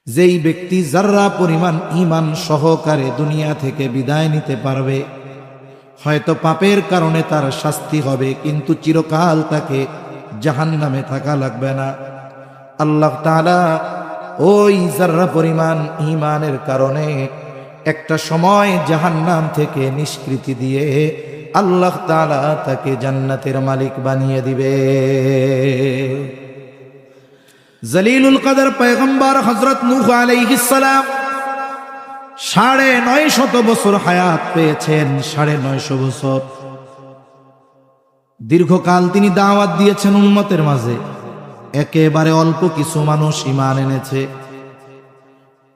যেই ব্যক্তি যাররা পরিমাণ ঈমান সহকারে দুনিয়া থেকে বিদায় নিতে পারবে, হয়তো পাপের কারণে তার শাস্তি হবে, কিন্তু চিরকাল তাকে জাহান্নামে থাকা লাগবে না। আল্লাহ তাআলা ওই যাররা পরিমাণ ঈমানের কারণে একটা সময় জাহান্নাম থেকে নিষ্কৃতি দিয়ে আল্লাহ তাআলা তাকে জান্নাতের মালিক বানিয়ে দিবে। জলিলুল কদর পয়গম্বর হযরত নূহ আলাইহিস সালাম 950 বছর হায়াত পেয়েছেন। 950 বছর দীর্ঘকাল তিনি দাওয়াত দিয়েছেন উম্মতের মাঝে। একেবারে অল্প কিছু মানুষ ঈমান এনেছে।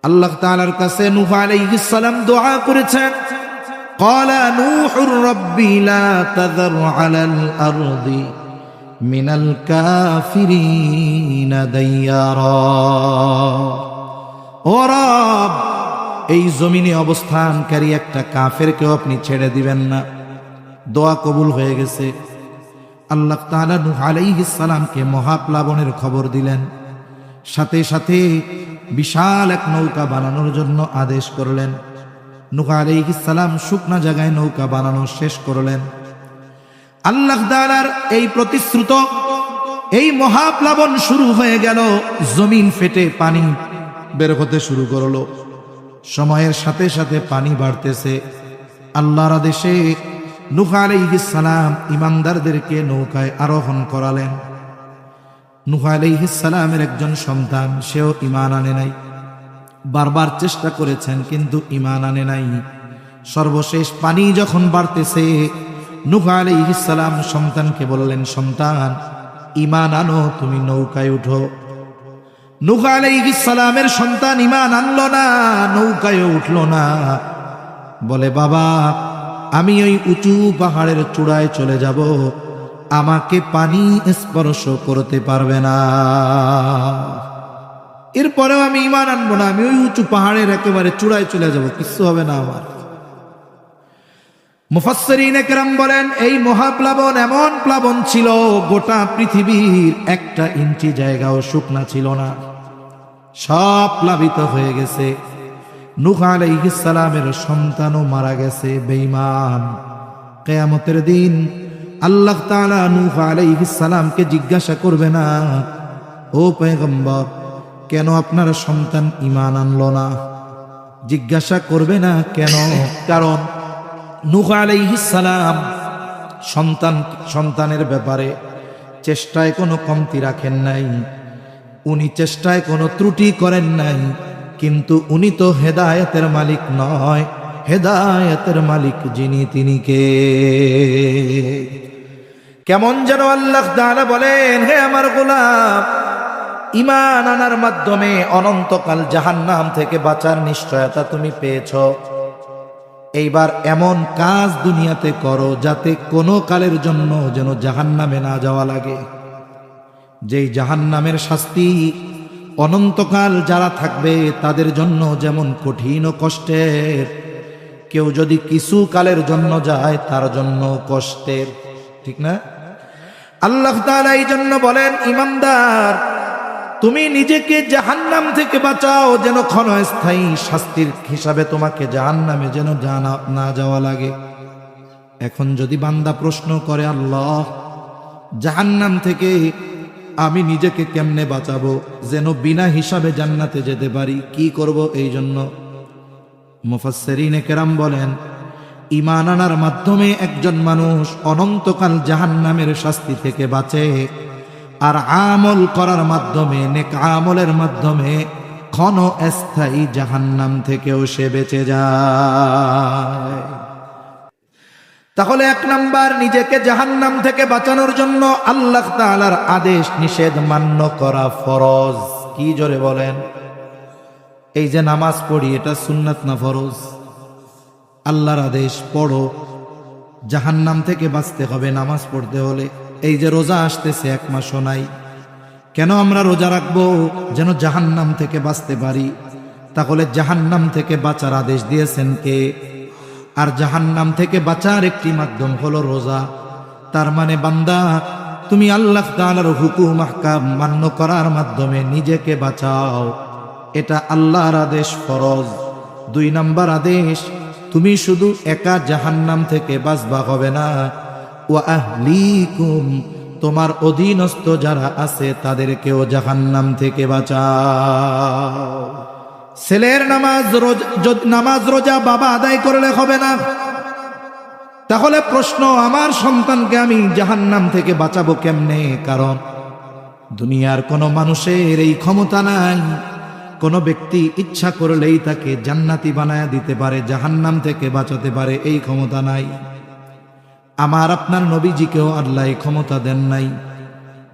আল্লাহ তাআলার কাছে নূহ আলাইহিস সালাম দোয়া করেছেন, ক্বালা নূহুর রাব্বি লা তাযার আলাল আরদি মিনাল কাফিরিনা দাইয়ারা। ও রব, এই জমিনে অবস্থানকারী একটা কাফেরকেও আপনি ছেড়ে দিবেন না। দোয়া কবুল হয়ে গেছে। আল্লাহ তাআলা নূহ আলাইহিস সালামকে মহাপ্লাবনের খবর দিলেন। সাথে সাথে বিশাল এক নৌকা বানানোর জন্য আদেশ করলেন। নূহ আলাইহিস সালাম শুকনা জায়গায় নৌকা বানানো শেষ করলেন। আল্লাহ তাআলার এই প্রতিশ্রুত এই মহাপ্লাবন শুরু হয়ে গেল। জমিন ফেটে পানি বের হতে শুরু করলো। সময়ের সাথে সাথে পানি বাড়তেছে। আল্লাহর আদেশে নূহ আলাইহিস সালাম ঈমানদারদেরকে নৌকায় আরোহণ করালেন। নূহ আলাইহিস সালামের একজন সন্তান, সেও ঈমান আনে নাই। বারবার চেষ্টা করেছেন কিন্তু ঈমান আনে নাই। সর্বশেষ পানি যখন বাড়তেছে, নূহ আলাইহিস সালাম সন্তানকে বললেন, সন্তান ঈমান আনো, তুমি নৌকায় উঠো। নূহ আলাইহিস সালামের সন্তান ঈমান আনলো না, নৌকায় উঠলো না। বলে, বাবা আমি ওই উঁচু পাহাড়ের চূড়ায় চলে যাব, আমাকে পানি স্পর্শ করতে পারবে না। এরপরেও আমি ঈমান আনবো না, আমি ওই উঁচু পাহাড়ের একেবারে চূড়ায় চলে যাব, কিছু হবে না আমার। মুফাসসিরিনে কেরাম বলেন, এই মহাপ্লাবন এমন প্লাবন ছিল, গোটা পৃথিবীর 1 ইঞ্চি জায়গাও শুকনা ছিল না, সব প্লাবিত হয়ে গেছে। নূহ আলাইহিস সালামের সন্তানও মারা গেছে, বেঈমান। কিয়ামতের দিন আল্লাহ তাআলা নূহ আলাইহিস সালামকে জিজ্ঞাসা করবে না, ও পয়গম্বর কেন আপনার সন্তান ঈমান আনলো না? জিজ্ঞাসা করবে না কেন? কারণ নূহ আলাইহিস সালাম সন্তানের ব্যাপারে চেষ্টায় কোনো কমতি রাখেন নাই, উনি চেষ্টায় কোনো ত্রুটি করেন নাই। কিন্তু উনি তো হেদায়েতের মালিক নয়, হেদায়েতের মালিক যিনি তিনি কে? কেমন যেন আল্লাহ তাআলা বলেন, হে আমার গোলাম, ঈমান আনার মাধ্যমে অনন্তকাল জাহান্নাম থেকে বাঁচার নিশ্চয়তা তুমি পেয়েছ। এইবার এমন কাজ দুনিয়াতে করো যাতে কোনো কালের জন্য যেন জাহান্নামে না যাওয়া লাগে। যেই জাহান্নামের শাস্তি অনন্তকাল যারা থাকবে তাদের জন্য যেমন কঠিন ও কষ্টের, কেউ যদি কিছু কালের জন্য যায় তার জন্য কষ্টের, ঠিক না? আল্লাহ তাআলা এই জন্য বলেন, ঈমানদার তুমি নিজেকে জাহান্নাম থেকে বাঁচাও, যেন ক্ষণস্থায়ী শাস্তির হিসাবে তোমাকে জাহান্নামে যেন না যাওয়া লাগে। এখন যদি বান্দা প্রশ্ন করে, আল্লাহ জাহান্নাম থেকে আমি নিজেকে কেমনে বাঁচাবো যেন বিনা হিসাবে জান্নাতে যেতে পারি, কি করব? এই জন্য মুফাসসিরিনে কেরাম বলেন, ঈমান আনার মাধ্যমে একজন মানুষ অনন্তকাল জাহান্নামের শাস্তি থেকে বাঁচে, আর আমল করার মাধ্যমে, নেক আমলের মাধ্যমে ক্ষণস্থায়ী জাহান্নাম থেকেও সে বেঁচে যায়। তাহলে 1 নাম্বার, নিজেকে জাহান্নাম থেকে বাঁচানোর জন্য আল্লাহ তাআলার আদেশ নিষেধ মান্য করা ফরজ। কি জোরে বলেন? এই যে নামাজ পড়ি, এটা সুন্নাত না ফরজ? আল্লাহর আদেশ, পড়ো, জাহান্নাম থেকে বাঁচতে হবে নামাজ পড়তে হলে। এই যে রোজা আসতেছে, 1 মাসও নাই, কেন আমরা রোজা রাখবো? যেন জাহান্নাম থেকে বাঁচতে পারি। তাহলে জাহান্নাম থেকে বাঁচার আদেশ দিয়েছেন কে? আর জাহান্নাম থেকে বাঁচার একটি মাধ্যম হলো রোজা। তার মানে বান্দা, তুমি আল্লাহ তাআলার হুকুম আহকাম মান্য করার মাধ্যমে নিজেকে বাঁচাও। এটা আল্লাহর আদেশ, ফরজ। 2 নাম্বার আদেশ, তুমি শুধু একা জাহান্নাম থেকে বাঁচবা হবে না, ওয়া আহলিকুম, তোমার অধীনস্থ যারা আছে তাদেরকেও জাহান্নাম থেকে বাঁচাও। ছেলের নামাজ রোজা বাবা আদায় করলে হবে না। তাহলে প্রশ্ন, আমার সন্তানকে আমি জাহান্নাম থেকে বাঁচাবো কেমনে? কারণ দুনিয়ার কোনো মানুষের এই ক্ষমতা নাই। কোনো ব্যক্তি ইচ্ছা করলেই তাকে জান্নাতি বানায়া দিতে পারে, জাহান্নাম থেকে বাঁচাতে পারে, এই ক্ষমতা নাই। আমার আপনার নবীজিকেও আল্লাহ এই ক্ষমতা দেন নাই।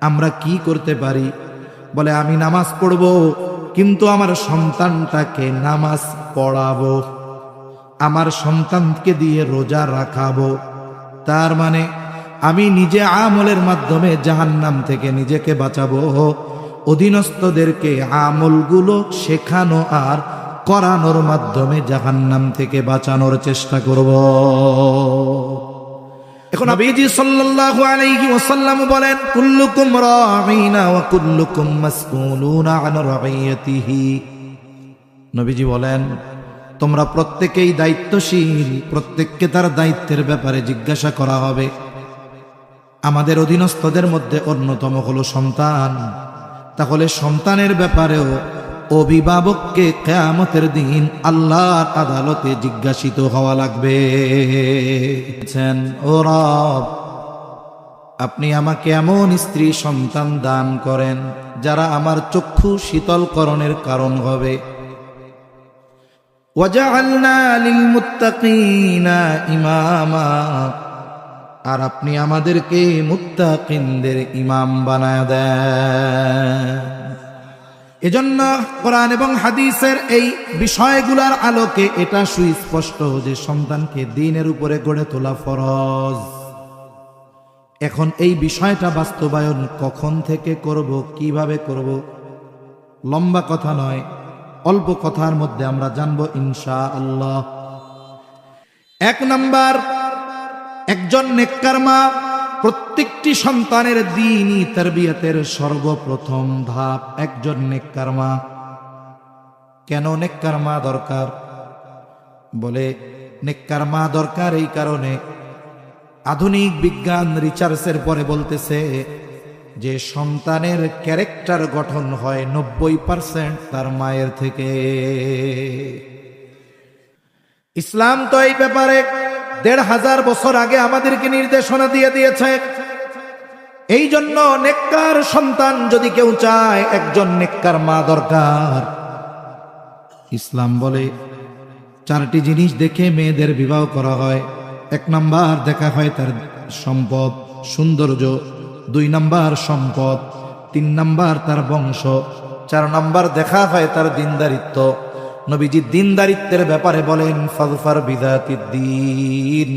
আমরা কি করতে পারি? বলে আমি নামাজ পড়ব, কিন্তু আমার সন্তানটাকে নামাজ পড়াবো, আমার সন্তানকে দিয়ে রোজা রাখাবো। তার মানে আমি নিজে আমলের মাধ্যমে জাহান্নাম থেকে নিজেকে বাঁচাবো, অধীনস্থদেরকে আমলগুলো শেখানো আর করানোর মাধ্যমে জাহান্নাম থেকে বাঁচানোর চেষ্টা করব। এখন নবীজি সাল্লাল্লাহু আলাইহি ওয়াসাল্লাম বলেন, কুল্লুকুম রাঈনা ওয়া কুল্লুকুম মাসউলুনা আন রাঈয়াতিহি। নবীজি বলেন, তোমরা প্রত্যেকেই দায়িত্বশীল, প্রত্যেককে তার দায়িত্বের ব্যাপারে জিজ্ঞাসা করা হবে। আমাদের অধীনস্থদের মধ্যে অন্যতম হলো সন্তান। তাহলে সন্তানের ব্যাপারেও অভিভাবককে কিয়ামতের দিন আল্লাহর আদালতে জিজ্ঞাসিত হওয়া লাগবে। ও রব, আপনি আমাকে এমন স্ত্রী সন্তান দান করেন যারা আমার চক্ষু শীতলকরণের কারণ হবে। ওয়াজআলনা লিল মুত্তাকিনা ইমামা, আর আপনি আমাদেরকে মুত্তাকিনদের ইমাম বানায় দেন। এজন্য কোরআন এবং হাদিসের এই বিষয়গুলোর আলোকে এটা সুস্পষ্ট যে সন্তানকে দ্বীনের উপরে গড়ে তোলা ফরজ। এখন এই বিষয়টা বাস্তবায়ন কখন থেকে করব, কিভাবে করব, লম্বা কথা নয়, অল্প কথার মধ্যে আমরা জানবো ইনশাআল্লাহ। 1 নাম্বার, একজন নেককার মা প্রত্যেকটি সন্তানের দ্বীনি তারবিয়াতের সর্বপ্রথম ধাপ একজন নেককার মা। কেন নেককার মা দরকার? বলে নেককার মা দরকার এই কারণে, আধুনিক বিজ্ঞান রিসার্চের পরে বলতেছে যে সন্তানের ক্যারেক্টার গঠন হয় 90% তার মায়ের থেকে। ইসলাম তো এই ব্যাপারে 1500 বছর আগে আমাদেরকে নির্দেশনা দিয়ে দিয়েছে। এই জন্য নেককার সন্তান যদি কেউ চায়, একজন নেককার মা দরকার। ইসলাম বলে 4টি জিনিস দেখে মেয়েদের বিবাহ করা হয়। 1 নাম্বার দেখা হয় তার সম্পদ, সৌন্দর্য। 2 নাম্বার সম্পদ। 3 নাম্বার তার বংশ। 4 নাম্বার দেখা হয় তার দিনদারিত্ব। নবীজি দিনদারিত্বের ব্যাপারে বলেন, ফাযফার বিযাতিদ দ্বীন,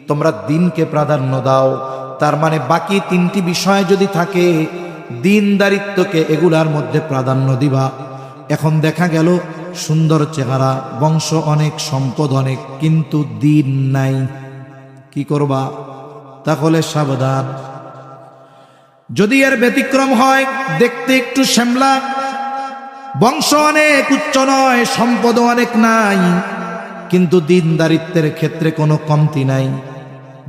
তোমরা দিনকে প্রাধান্য দাও। তার মানে বাকি 3টি বিষয় যদি থাকে, দিনদারিত্বকে এগুলার মধ্যে প্রাধান্য দিবা। এখন দেখা গেল সুন্দর চেহারা, বংশ অনেক, সম্পদ অনেক, কিন্তু দিন নাই, কি করবা? তাহলে সাবধান। যদি এর ব্যতিক্রম হয়, দেখতে একটু শ্যামলা, বংশ অনেক উচ্চ নয়, সম্পদ অনেক নাই, কিন্তু দিনদারিত্বের ক্ষেত্রে কোনো কমতি নাই,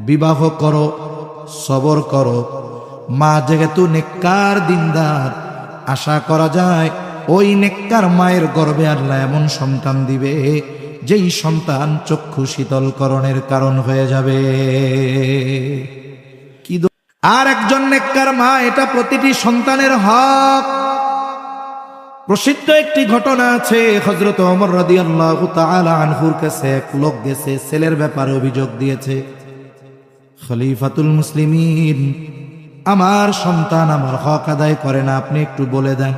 বিবাহ করো, সবর করো। মা যেহেতু নেককার দিনদার, আশা করা যায় ওই নেককার মায়ের গর্ভে আল্লাহ এমন সন্তান দিবে যেই সন্তান চক্ষু শীতলকরণের কারণ হয়ে যাবে। আর একজন নেককার মা, এটা প্রতিটি সন্তানের হক। প্রসিদ্ধ একটি ঘটনা আছে, হযরত ওমর রাদিয়াল্লাহু তাআলা আনহুর কাছে এক লোক গেছে, ছেলের ব্যাপারে অভিযোগ দিয়েছে, খলিফাতুল মুসলিমিন, আমার সন্তান আমার হক আদায় করে না, আপনি একটু বলে দেন।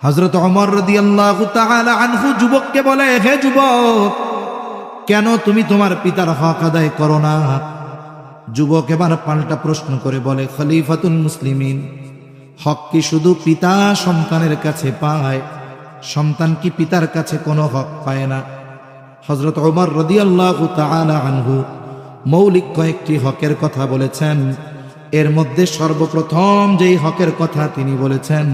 হযরত ওমর রাদিয়াল্লাহু তাআলা আনহু যুবককে বলে, হে যুবক, কেন তুমি তোমার পিতার হক আদায় করো না? যুবক এবার পাল্টা প্রশ্ন করে বলে, খলিফাতুল মুসলিমিন, হক কি শুধু পিতা সন্তানের কাছে পায়? সন্তান কি পিতার কাছে কোনো হক পায় না? হযরত ওমর রাদিয়াল্লাহু তাআলা আনহু মৌলিক কয়েকটি হকের কথা বলেছেন। এর মধ্যে সর্বপ্রথম যেই হকের কথা তিনি বলেছেন,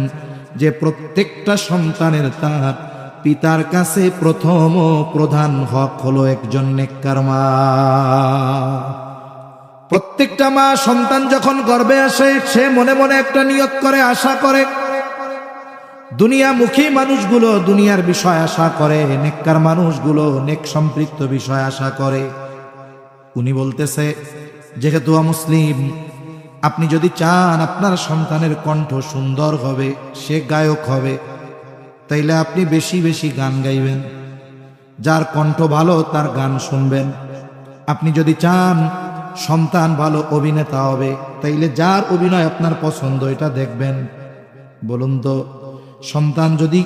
যে প্রত্যেকটা সন্তানের তার পিতার কাছে প্রথম ও প্রধান হক হলো একজন নেককার মা। প্রত্যেকটা মা সন্তান যখন গর্ভে আসে সে মনে মনে একটা নিয়ত করে, আশা করে, দুনিয়ামুখী মানুষগুলো দুনিয়ার বিষয় আশা করে, নেককার মানুষগুলো নেক সম্পৃক্ত বিষয় আশা করে। উনি বলতেছে, যেহেতু মুসলিম, আপনি যদি চান আপনার সন্তানের কণ্ঠ সুন্দর হবে, সে গায়ক হবে, তাইলে আপনি বেশি বেশি গান গাইবেন, যার কণ্ঠ ভালো তার গান শুনবেন। আপনি যদি চান সন্তান ভালো অভিনেতা হবে, তাইলে যার অভিনয় আপনার পছন্দ এটা দেখবেন। বলুন তো, সন্তান যদি,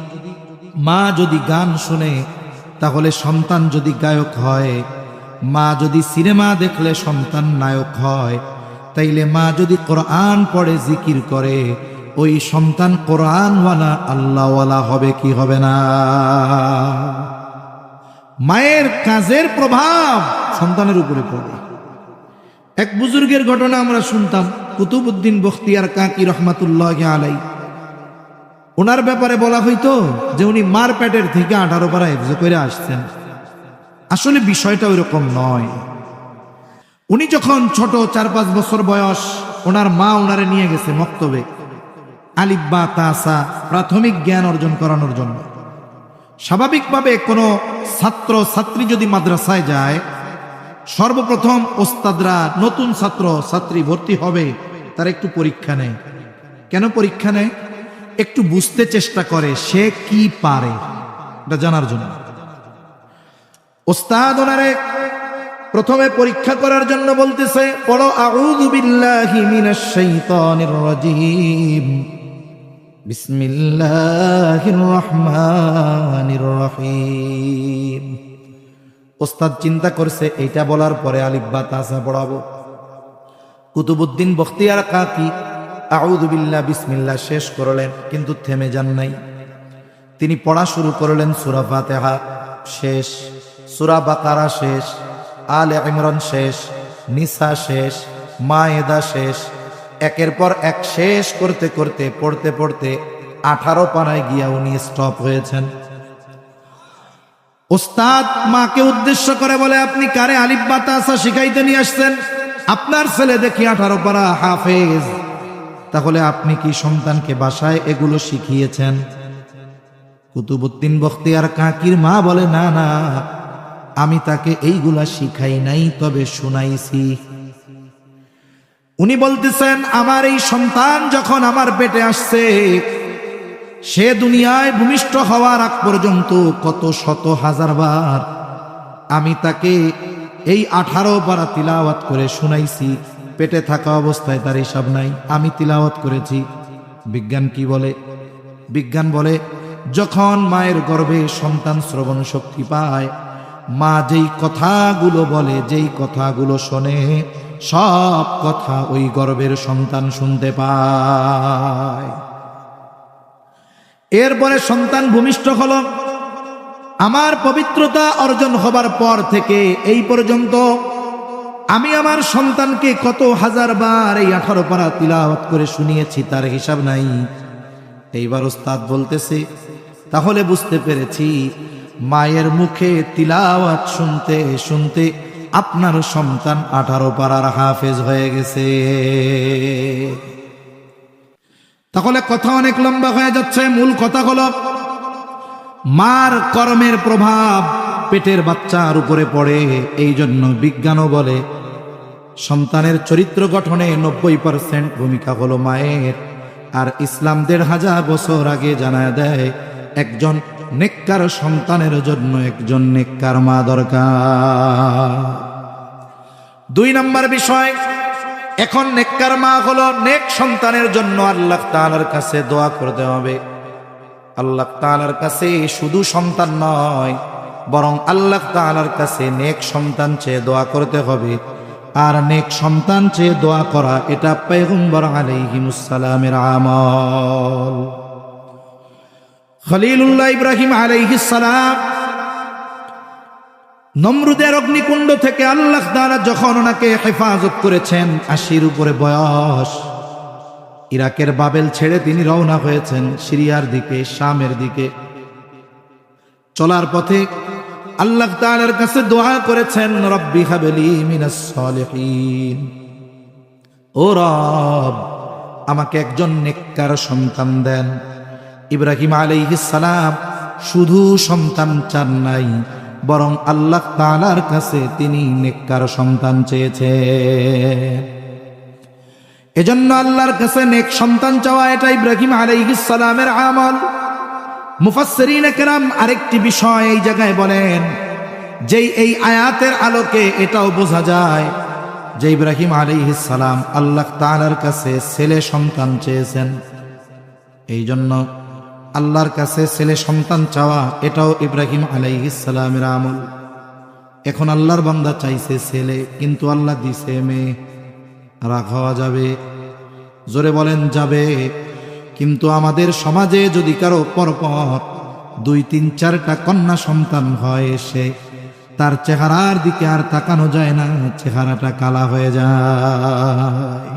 মা যদি গান শুনে তাহলে সন্তান যদি গায়ক হয়, মা যদি সিনেমা দেখলে সন্তান নায়ক হয়, তাইলে মা যদি কোরআন পড়ে জিকির করে ওই সন্তান কোরআনওয়ালা আল্লাহওয়ালা হবে কি হবে না? মায়ের কাজের প্রভাব সন্তানের উপরে পড়ে। এক বুজুর্গের ঘটনা আমরা শুনতাম, কুতুবউদ্দিন বখতিয়ার কাকি রহমাতুল্লাহ আলাই। ওনার ব্যাপারে বলা হইতো যে উনি মার পেটের থেকে 18 পারা হিফজ করে আসছেন। আসলে বিষয়টা ওইরকম নয়। উনি যখন ছোট 4-5 বছর বয়স, ওনার মা ওনারে নিয়ে গেছে মক্তবে আলিফ বা তাসা প্রাথমিক জ্ঞান অর্জন করানোর জন্য। স্বাভাবিকভাবে কোনো ছাত্র ছাত্রী যদি মাদ্রাসায় যায়, সর্বপ্রথম ওস্তাদরা নতুন ছাত্র ছাত্রী ভর্তি হবে তার একটু পরীক্ষা নেয়। কেন পরীক্ষা নেয়? একটু বুঝতে চেষ্টা করে সে কি পারে, এটা জানার জন্য। ওস্তাদ ওনারে প্রথমে পরীক্ষা করার জন্য বলতেছে, পড়ো আউযু বিল্লাহি মিনাশ শাইতানির রাজীম, বিসমিল্লাহির রহমানির রহিম। ওস্তাদ চিন্তা করছে এইটা বলার পরে আলিফ বা তাসা পড়াবো। কুতুবউদ্দিন বখতিয়ার কাকি আউযু বিল্লাহ বিসমিল্লাহ শেষ করলেন, কিন্তু থেমে যান নাই। তিনি পড়া শুরু করলেন, সূরা ফাতিহা শেষ, সূরা বাকারা শেষ, আলে ইমরান শেষ, নিসা শেষ, মায়েদা শেষ। একের পর এক শেষ করতে করতে পড়তে পড়তে 18 পারায় গিয়া উনি স্টপ হয়েছেন। ওস্তাদ মাকে উদ্দেশ্য করে বলে, আপনি কারে আলিফ বা তাসা শিখাইতে নিয়ে আসছেন? আপনার ছেলে দেখি 18 পারা হাফেজ, তাহলে আপনি কি সন্তানকে বাসায় এগুলো শিখিয়েছেন? কুতুবউদ্দিন বখতিয়ার কাকির মা বলে, না না, আমি তাকে এইগুলা শিখাই নাই, তবে শুনাইছি। উনি বলতেছেন, আমার এই সন্তান যখন আমার পেটে আসছে, সে দুনিয়ায় ভূমিষ্ঠ হওয়ার আগ পর্যন্ত কত শত হাজার বার আমি তাকে এই 18 পারা তিলাওয়াত করে শুনাইছি। পেটে থাকা অবস্থায় তার হিসাব নাই, আমি তিলাওয়াত করেছি। বিজ্ঞান কি বলে? বিজ্ঞান বলে, যখন মায়ের গর্ভে সন্তান শ্রবণ শক্তি পায়, মা যেই কথাগুলো বলে, যেই কথাগুলো শোনে, সব কথা ওই গর্ভের সন্তান শুনতে পায়। এরপরে সন্তান ভূমিষ্ঠ হল। আমার পবিত্রতা অর্জন হবার পর থেকে এই পর্যন্ত আমি আমার সন্তানকে কত হাজার বার এই 18 পারা তিলাওয়াত করে শুনিয়েছি, তার হিসাব নাই। এইবার ওস্তাদ বলতেছে, তাহলে বুঝতে পেরেছি মায়ের মুখে তিলাওয়াত শুনতে শুনতে আপনার সন্তান 18 পারার হাফেজ হয়ে গেছে। তাহলে কথা অনেক লম্বা হয়ে যাচ্ছে। মূল কথা হলো, মার কর্মের প্রভাব পেটের বাচ্চার উপরে পড়ে। এই জন্য বিজ্ঞানও বলে সন্তানের চরিত্র গঠনে 90% ভূমিকা হলো মায়ের। আর ইসলাম 1500 বছর আগে জানায় দেয়, একজন নেককার সন্তানের জন্য একজন নেককার মা দরকার। 2 নম্বর বিষয়, এখন নেককার মা হলো, নেক সন্তানের জন্য আল্লাহ তাআলার কাছে দোয়া করতে হবে। আল্লাহ তাআলার কাছে শুধু সন্তান নয়, বরং আল্লাহ তাআলার কাছে নেক সন্তান চেয়ে দোয়া করতে হবে। আর নেক সন্তান চেয়ে দোয়া করা, এটা পয়গম্বর আলাইহিমুস সালামের আমল। খলিলুল্লাহ ইব্রাহিম আলাইহিস সালাম নমরুদের অগ্নিকুণ্ড থেকে আল্লাহ তাআলা যখন ওনাকে হেফাজত করেছেন, 80-র উপরে বয়স, ইরাকের বাবেল ছেড়ে তিনি রওনা হয়েছেন সিরিয়ার দিকে, শামের দিকে। চলার পথে আল্লাহ তাআলার কাছে দোয়া করেছেন, রব্বি হাবলি মিনাস সালিহিন, ও রব আমাকে একজন নেককার সন্তান দেন। ইব্রাহিম আলাইহিস সালাম শুধু সন্তান চান নাই, বরং আল্লাহ তাআলার কাছে তিনি নেককার সন্তান চেয়েছেন। এজন্য আল্লাহর কাছে নেক সন্তান চাওয়া এটা ইব্রাহিম আলাইহিস সালামের আমল। মুফাসসিরিনে কেরাম আরেকটি বিষয় এই জায়গায় বলেন, যেই এই আয়াতের আলোকে এটাও বোঝা যায় যে ইব্রাহিম আলাইহিস সালাম আল্লাহ তাআলার কাছে ছেলে সন্তান চেয়েছেন। এই জন্য আল্লাহর কাছে ছেলে সন্তান চাওয়া এটাও ইব্রাহিম আলাইহিস সালামের আমল। এখন আল্লাহর বান্দা চাইছে ছেলে, কিন্তু আল্লাহ দিছে মেয়ে। রাগ হওয়া যাবে? জোরে বলেন যাবে। কিন্তু আমাদের সমাজে যদি কারো পরপর 2, 3, 4টা কন্যা সন্তান হয়, সে তার চেহারার দিকে আর তাকানো যায় না, চেহারাটা কালা হয়ে যায়।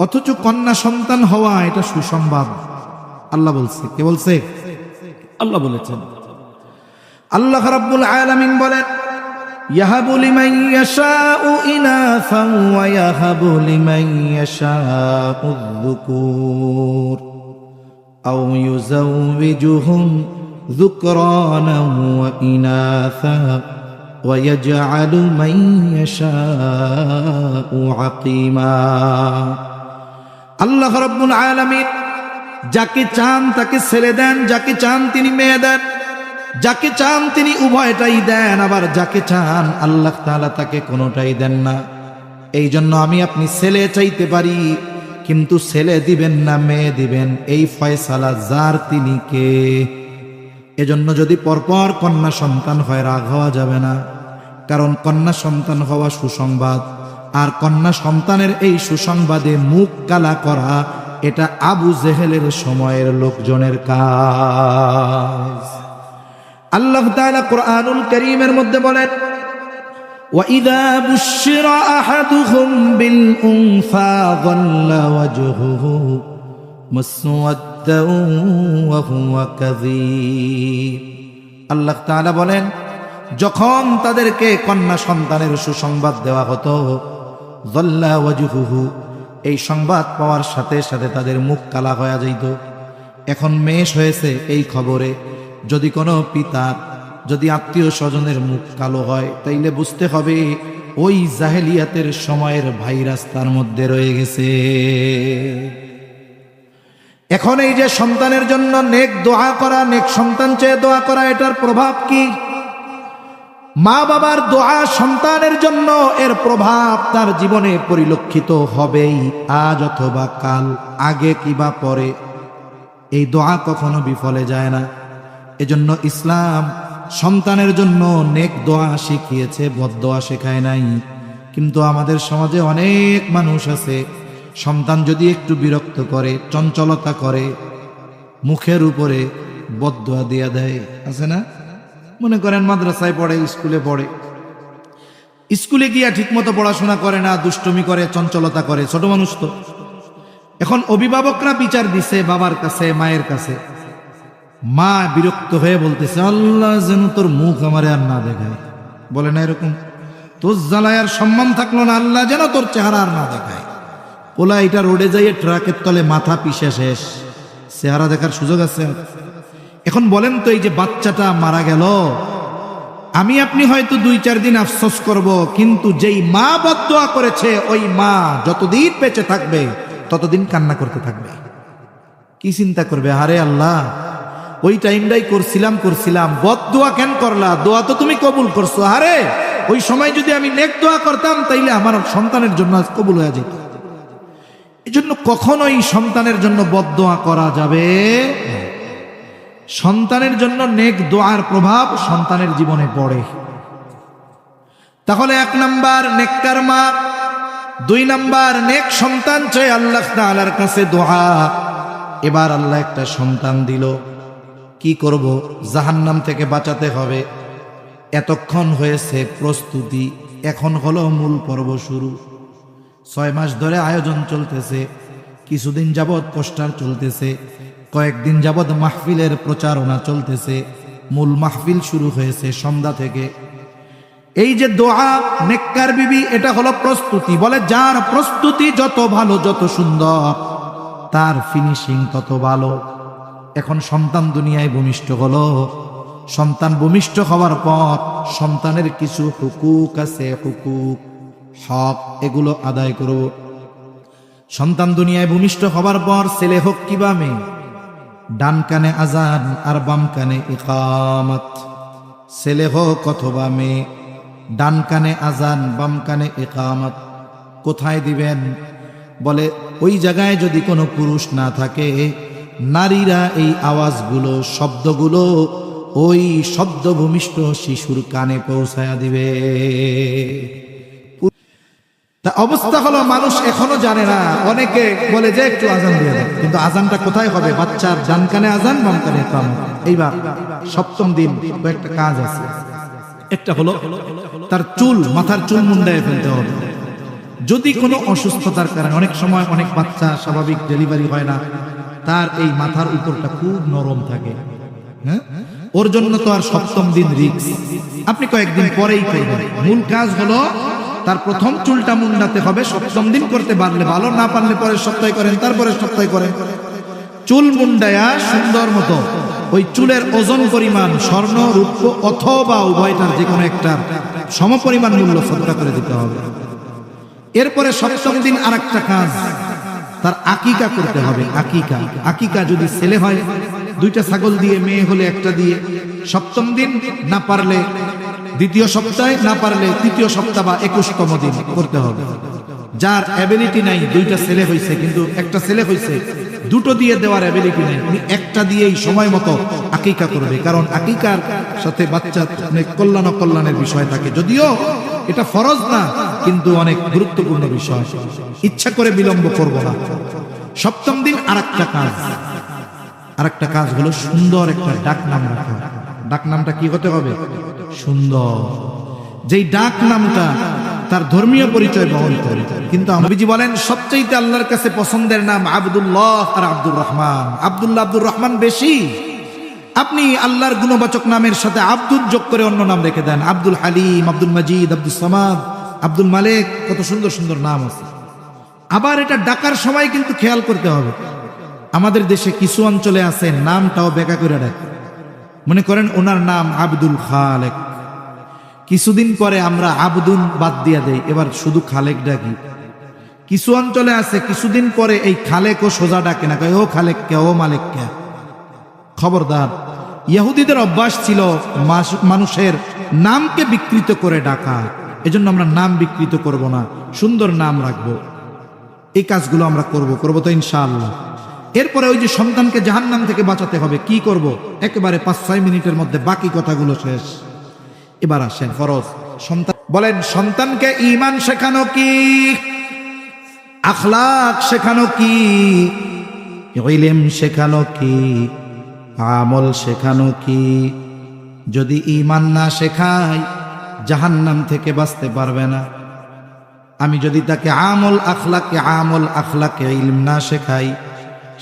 অথচ কন্যা সন্তান হওয়া এটা সুসংবাদ। আল্লাহ বলছে। কে বলছে? আল্লাহ বলেছেন। আল্লাহ রাব্বুল আলামিন বলেন, ইয়াহাবু লিমান ইয়াশাউ ইনাসান ওয়া ইয়াহাবু লিমান ইয়াশাউ যুকুর আও ইউযাওবিজুহুম যুকরানান ওয়া ইনাসা ওয়া ইয়াজআলু মান ইয়াশাউ আকীমা। আল্লাহ রাব্বুল আলামিন যাকে চান তাকে ছেলে দেন, যাকে চান তিনি মেয়ে দেন, যাকে চান তিনি উভয়টাই দেন, আবার যাকে চান আল্লাহ তাআলা তাকে কোনোটাই দেন না। এই জন্য আমি আপনি ছেলে চাইতে পারি, কিন্তু ছেলে দিবেন না মেয়ে দিবেন, এই ফয়সালা যার তিনি কে। এজন্য যদি পরপর কন্যা সন্তান হয় রাগ হওয়া যাবে না, কারণ কন্যা সন্তান হওয়া সুসংবাদ। আর কন্যা সন্তানের এই সুসংবাদে মুখ কালা করা এটা আবু জেহেলের সময়ের লোকজনের কাজ। আল্লাহ তাআলা কুরআনুল কারীমের মধ্যে বলেন, ওয়াইযা বুশিরা আহাদুহুম বিল উনসা যাল্লা ওয়াজহুহু মুসওয়াদ্দান ওয়া হুয়া কাযীব। আল্লাহ তাআলা বলেন, যখন তাদেরকে কন্যা সন্তানের সুসংবাদ দেওয়া হতো, যাল্লা ওয়াজহুহু, এই সংবাদ পাওয়ার সাথে সাথে তাদের মুখ কালা হয়ে যাইত। এখন মেষ হয়েছে এই খবরে যদি কোনো পিতার, যদি আত্মীয় স্বজনের মুখ কালো হয়, তাইলে বুঝতে হবে ওই জাহেলিয়াতের সময়ের ভাইরাস তার মধ্যে রয়ে গেছে। এখন এই যে সন্তানের জন্য নেক দোয়া করা, নেক সন্তান চেয়ে দোয়া করা, এটার প্রভাব কি? মা বাবার দোয়া সন্তানের জন্য, এর প্রভাব তার জীবনে পরিলক্ষিত হবেই, আজ অথবা কাল, আগে কিবা পরে। এই দোয়া কখনো বিফলে যায় না। এজন্য ইসলাম সন্তানের জন্য নেক দোয়া শিখিয়েছে, বদদোয়া শেখায় নাই। কিন্তু আমাদের সমাজে অনেক মানুষ আছে, সন্তান যদি একটু বিরক্ত করে, চঞ্চলতা করে, মুখের উপরে বদদোয়া দিয়া দেয়। আছে না? মনে করেন মাদ্রাসায় পড়ে, স্কুলে পড়ে, স্কুলে গিয়া ঠিকমতো পড়াশোনা করে না, দুষ্টুমি করে, চঞ্চলতা করে, ছোট মানুষ তো। এখন অভিভাবকরা বিচার দিছে বাবার কাছে, মায়ের কাছে। মা বিরক্ত হয়ে বলতেছে, আল্লাহ যেন তোর মুখ আমারে আর না দেখায়। বলে না এরকম? তোর জ্বালায় আর সম্মান থাকলো না, আল্লাহ যেন তোর চেহারা আর না দেখায়। পোলা এটা রোডে যাইয়ে ট্রাকের তলে মাথা পিষে শেষ, চেহারা দেখার সুযোগ আছে? এখন বলেন তো, এই যে বাচ্চাটা মারা গেল, আমি আপনি হয়তো 2-4 দিন আফসোস করব, কিন্তু যেই মা বদদোয়া করেছে ওই মা যতদিন বেঁচে থাকবে ততদিন কান্না করতে থাকবে। কি চিন্তা করবে, আরে আল্লাহ ওই টাইমটাই করছিলাম, বদদোয়া কেন করলা? দোয়া তো তুমি কবুল করছো। আরে ওই সময় যদি আমি নেক দোয়া করতাম তাইলে আমার সন্তানের জন্য আজ কবুল হয়ে যেত। এই জন্য কখনোই সন্তানের জন্য বদদোয়া করা যাবে। সন্তানের জন্য নেক দোয়ার প্রভাব সন্তানের জীবনে পড়ে। তাহলে 1 নাম্বার নেককার মা, 2 নাম্বার নেক সন্তান চাই আল্লাহ তাআলার কাছে দোয়া। এবার আল্লাহ একটা সন্তান দিল, কি করব? জাহান্নাম থেকে বাঁচাতে হবে। এতক্ষণ হয়েছে প্রস্তুতি, এখন হলো মূল পর্ব শুরু। 6 মাস ধরে আয়োজন চলতেছে, কিছুদিন যাবৎ পোস্টার চলতেছে, কয়েকদিন যাবৎ মাহফিলের প্রচারণা চলতেছে। মূল মাহফিল শুরু হয়েছে সন্ধ্যা থেকে। এই যে দোয়া নেককার বিবি, এটা হলো প্রস্তুতি। বলে যার প্রস্তুতি যত ভালো, যত সুন্দর, তার ফিনিশিং তত ভালো। এখন সন্তান দুনিয়ায় ভূমিষ্ঠ হলো। সন্তান ভূমিষ্ঠ হওয়ার পর সন্তানের কিছু হুকুক আছে, হুকুক, হক, এগুলো আদায় করব। সন্তান দুনিয়ায় ভূমিষ্ঠ হওয়ার পর ছেলে হোক কিবা মেয়ে, ডান কানে আজান আর বাম কানে ইকামত। ছেলে হোক অথবা মেয়ে, ডান কানে আজান বাম কানে ইকামত। কোথায় দিবেন? বলে ওই জায়গায় যদি কোনো পুরুষ না থাকে, নারীরা এই আওয়াজগুলো, শব্দগুলো ওই শব্দ ভূমিষ্ঠ শিশুর কানে পৌঁছায়া দিবে। তা অবস্থা হলো মানুষ এখনো জানে না। অনেকে বলে যে একটু আজান দিয়ে দেয়, কিন্তু আজানটা কোথায় হবে? বাচ্চার ডান কানে আজান বাম কানে ইকামত। এইবার সপ্তম দিন কয়েকটা কাজ আছে। একটা হলো তার চুল, মাথার চুল মুন্ডায় ফেলতে হবে। যদি কোনো অসুস্থতার কারণে, অনেক সময় অনেক বাচ্চা স্বাভাবিক ডেলিভারি হয় না, তার এই মাথার উপরটা খুব নরম থাকে, হ্যাঁ, ওর জন্য তো আর সপ্তম দিন রিস্ক, আপনি কয়েকদিন পরেই করবেন। মূল কাজ হলো তার প্রথম চুলটা মুন্ডাতে হবে। সপ্তম দিন করতে পারলে ভালো, না পারলে পরের সপ্তাহে করেন, তারপরের সপ্তাহে করেন। চুল মুন্ডায়া সুন্দর মতো ওই চুলের ওজন পরিমাণ স্বর্ণ, রূপ্য অথবা উভয়টার যে কোনো একটা সমপরিমাণ মূল্য সদকা করে দিতে হবে। এরপরে সপ্তম দিন আর একটা কাজ, তার আকিকা করতে হবে। আকিকা, আকিকা যদি ছেলে হয় 2টা ছাগল দিয়ে, মেয়ে হলে 1টা দিয়ে। সপ্তম দিন না পারলে দ্বিতীয় সপ্তাহে, না পারলে তৃতীয় সপ্তাহ বা 21তম দিন করতে হবে। যার অ্যাবিলিটি নাই, 2টা ছেলে হয়েছে কিন্তু 1টা ছেলে হয়েছে, 2টো দিয়ে দেওয়ার অ্যাবিলিটি নাই, উনি 1টা দিয়েই সময় মতো আকিকা করবে। কারণ আকিকার সাথে বাচ্চা অনেক কল্যাণ অকল্যাণের বিষয় থাকে। যদিও এটা ফরজ না, কিন্তু অনেক গুরুত্বপূর্ণ বিষয়। ইচ্ছা করে বিলম্ব করব না। সপ্তম দিন আরেকটা কাজ, আরেকটা কাজ হলো সুন্দর একটা ডাক নাম রাখা। ডাক নামটা কি হতে হবে? সুন্দর। যেই ডাক নামটা তার ধর্মীয় পরিচয় বহন করে। কিন্তু নবীজি বলেন সবচেয়ে আল্লাহর কাছে পছন্দের নাম আব্দুল্লাহ আর আব্দুর রহমান। আব্দুল্লাহ, আব্দুর রহমান বেশি। আপনি আল্লাহর গুণবাচক নামের সাথে আব্দুল যোগ করে অন্য নাম রেখে দেন। আব্দুল হালিম, আব্দুল মজিদ, আব্দুল সামাদ, আব্দুল মালিক, কত সুন্দর সুন্দর নাম আছে। আবার এটা ডাকার সময় কিন্তু খেয়াল করতে হবে। আমাদের দেশে কিছু অঞ্চলে আছে নামটাও বেকা করে ডাকে। মনে করেন ওনার নাম আব্দুল খালেক, কিছুদিন পরে আমরা আব্দুল বাদ দিয়া দেই, এবার শুধু খালেক ডাকি। কিছু অঞ্চলে আছে কিছুদিন পরে এই খালেকও সোজা ডাকে না, কয় ও খালেক কে, ও মালিক কে। খবরদার, ইহুদিদের অভ্যাস ছিল মানুষের নামকে বিকৃত করে ডাকা। এজন্য আমরা নাম বিকৃত করব না, সুন্দর নাম রাখবো। এই কাজগুলো আমরা করব তো ইনশাআল্লাহ। এরপরে ওই যে সন্তানকে জাহান্নাম থেকে বাঁচাতে হবে, কি করব? একেবারে 5-6 মিনিটের মধ্যে বাকি কথাগুলো শেষ। এবার আসেন ফরজ। সন্তান বলেন, সন্তানকে ঈমান শেখানো কি, আখলাক শেখানো কি, ইলম শেখানো কি, আমল শেখানো কি? যদি ঈমান না শেখাই জাহান্নাম থেকে বাঁচতে পারবে না। আমি যদি তাকে আমল আখলাকে ইলম না শেখাই,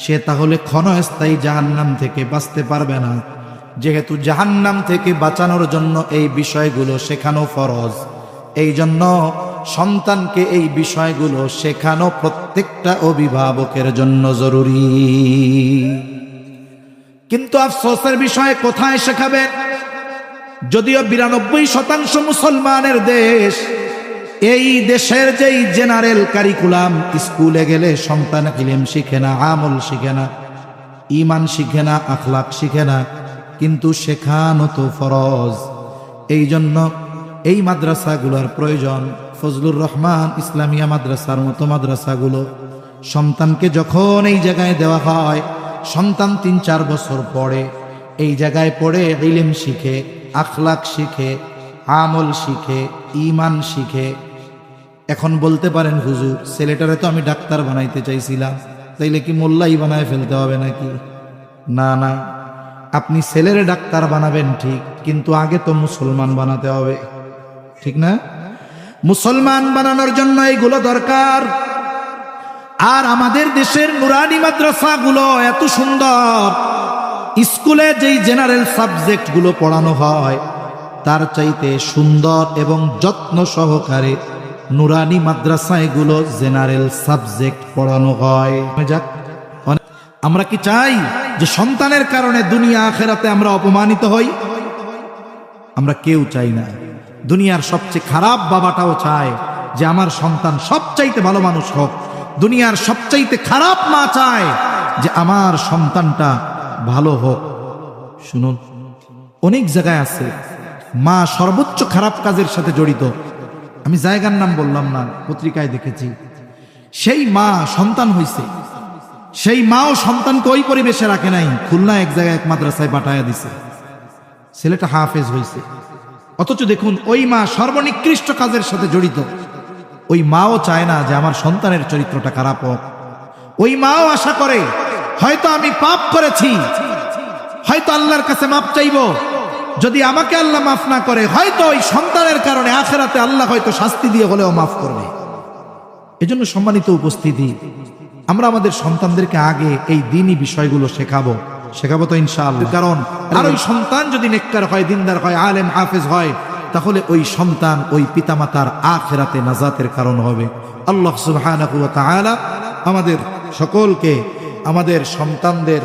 সে তাহলে ক্ষণস্থায়ী জাহান্নাম থেকে বাঁচতে পারবে না। যেহেতু জাহান্নাম থেকে বাঁচানোর জন্য এই বিষয়গুলো শেখানো ফরজ, এই জন্য সন্তানকে এই বিষয়গুলো শেখানো প্রত্যেকটা অভিভাবকের জন্য জরুরি। কিন্তু আফসোসের বিষয়, কোথায় শেখাবেন? যদিও 92% মুসলমানের দেশ, এই দেশের যেই জেনারেল কারিকুলাম, স্কুলে গেলে সন্তান ইলম শিখে না, আমল শিখে না, ঈমান শিখে না, আখলাক শিখে না, কিন্তু শেখানো তো ফরজ। এই জন্য এই মাদ্রাসাগুলোর প্রয়োজন। ফজলুর রহমান ইসলামিয়া মাদ্রাসার মতো মাদ্রাসাগুলো সন্তানকে যখন এই জায়গায় দেওয়া হয়, সন্তান 3-4 বছর পরে এই জায়গায় পড়ে ইলম শিখে, আখলাক শিখে, আমল শিখে, ঈমান শিখে। এখন বলতে পারেন, হুজুর ছেলেটারে তো আমি ডাক্তার বানাইতে চাইছিলাম, তাইলে কি মোল্লাই বানায় ফেলতে হবে নাকি? না না, আপনি ছেলেরে ডাক্তার বানাবেন ঠিক, কিন্তু আগে তো মুসলমান বানাতে হবে, ঠিক না? মুসলমান বানানোর জন্য এইগুলো দরকার। আর আমাদের দেশের নুরানি মাদ্রাসাগুলো এত সুন্দর, স্কুলে যেই জেনারেল সাবজেক্ট গুলো পড়ানো হয় তার চাইতে সুন্দর এবং যত্ন সহকারে নুরানি মাদ্রাসায় গুলো জেনারেল সাবজেক্ট পড়ানো হয়। যাক, আমরা কি চাই যে সন্তানের কারণে দুনিয়া আখেরাতে আমরা অপমানিত হই? আমরা কেউ চাই না। দুনিয়ার সবচেয়ে খারাপ বাবাটাও চায় যে আমার সন্তান সবচাইতে ভালো মানুষ হোক। দুনিয়ার সবচাইতে খারাপ মা চায় যে আমার সন্তানটা ভালো হোক। শুনুন, অনেক জায়গায় আছে মা সর্বোচ্চ খারাপ কাজের সাথে জড়িত। আমি জায়গার নাম বললাম না, পত্রিকায় দেখেছি। সেই মা সন্তান হইছে, সেই মাও সন্তানকে ওই পরিবেশে রাখে নাই, খুলনা এক জায়গায় এক মাদ্রাসায় পাঠায়া দিছে, ছেলেটা হাফেজ হইছে। অথচ দেখুন ওই মা সর্বনিকৃষ্ট কাজের সাথে জড়িত। ওই মাও চায় না যে আমার সন্তানের চরিত্রটা খারাপ হোক। ওই মাও আশা করে হয়তো আমি পাপ করেছি, হয়তো আল্লাহর কাছে মাপ চাইব, যদি আমাকে আল্লাহ মাফ না করে হয়তো ওই সন্তানের কারণে আখেরাতে আল্লাহ হয়তো শাস্তি দিয়ে হলেও মাফ করবে। এজন্য সম্মানিত উপস্থিতি, আমরা আমাদের সন্তানদেরকে আগে এই দ্বীনি বিষয়গুলো শেখাবো তো ইনশাআল্লাহ। কারণ আর ওই সন্তান যদি নেককার হয়, দিনদার হয়, আলেম হাফেজ হয়, তাহলে ওই সন্তান ওই পিতামাতার আখিরাতে নাজাতের কারণ হবে। আল্লাহ সুবহানাহু ওয়া তাআলা আমাদের সকলকে আমাদের সন্তানদের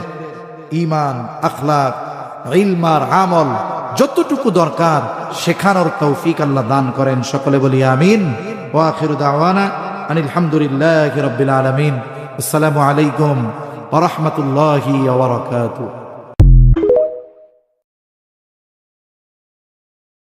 ঈমান, আখলাক, ইলম আর আমল যতটুকু দরকার শেখানোর তৌফিক আল্লাহ দান করেন। সকলে বলি আমিন। ওয়া আখিরু দাওয়ানা আনিল হামদুলিল্লাহি রাব্বিল আলামিন। আসসালামু আলাইকুম ওয়া রাহমাতুল্লাহি ওয়া বারাকাতুহু।